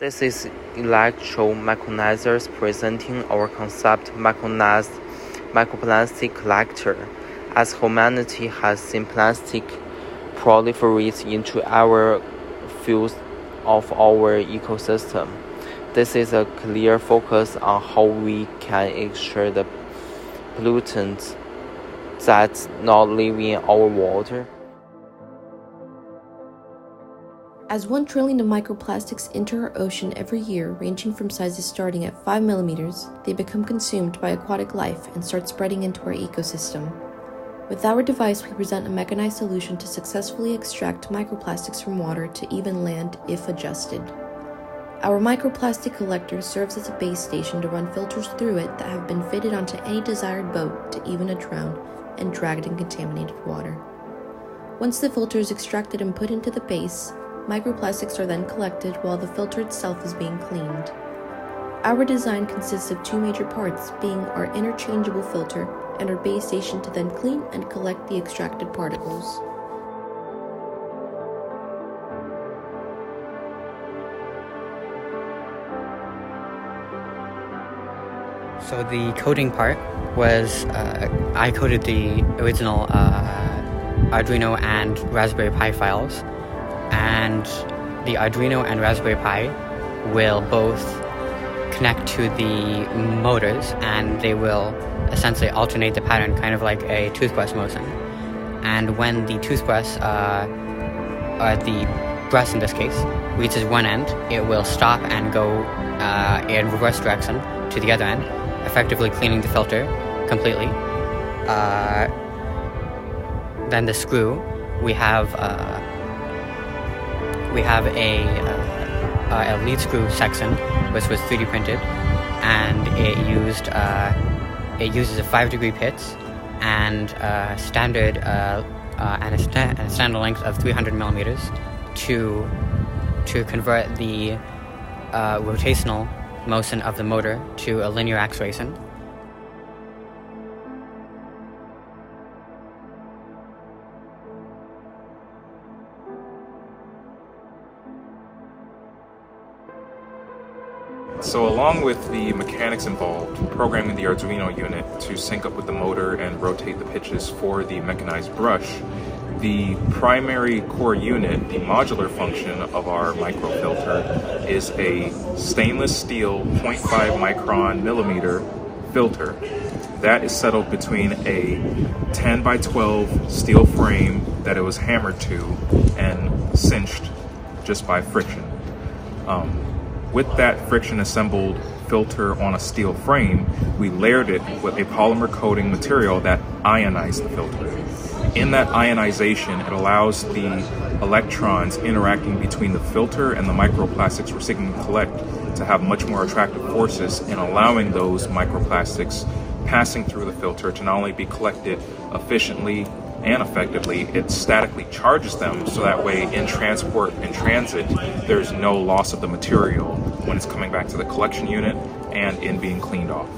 This is Electro-Mechanizers presenting our concept Mechanized Microplastic collector. As humanity has seen plastic proliferate into our fields of our ecosystem, this is a clear focus on how we can extract the pollutants that not live in our water. As 1 trillion of microplastics enter our ocean every year, ranging from sizes starting at 5 millimeters, they become consumed by aquatic life and start spreading into our ecosystem. With our device, we present a mechanized solution to successfully extract microplastics from water to even land if adjusted. Our microplastic collector serves as a base station to run filters through it that have been fitted onto any desired boat to even a drown and dragged in contaminated water. Once the filter is extracted and put into the base, microplastics are then collected while the filter itself is being cleaned. Our design consists of 2 major parts, being our interchangeable filter and our base station to then clean and collect the extracted particles. So the coding part was, I coded the original Arduino and Raspberry Pi files, and the Arduino and Raspberry Pi will both connect to the motors, and they will essentially alternate the pattern, kind of like a toothbrush motion. And when the toothbrush, or the brush in this case, reaches one end, it will stop and go in reverse direction to the other end, effectively cleaning the filter completely. Then the screw, we have a lead screw section which was 3D printed, and it uses a 5-degree pitch and a standard length of 300 millimeters to convert the rotational motion of the motor to a linear acceleration. So along with the mechanics involved, programming the Arduino unit to sync up with the motor and rotate the pitches for the mechanized brush, the primary core unit, the modular function of our microfilter, is a stainless steel 0.5 micron millimeter filter that is settled between a 10 by 12 steel frame that it was hammered to and cinched just by friction. With that friction assembled filter on a steel frame, we layered it with a polymer coating material that ionized the filter. In that ionization, it allows the electrons interacting between the filter and the microplastics we're seeking to collect to have much more attractive forces in allowing those microplastics passing through the filter to not only be collected efficiently and effectively, it statically charges them, so that way in transport and transit there's no loss of the material when it's coming back to the collection unit and in being cleaned off.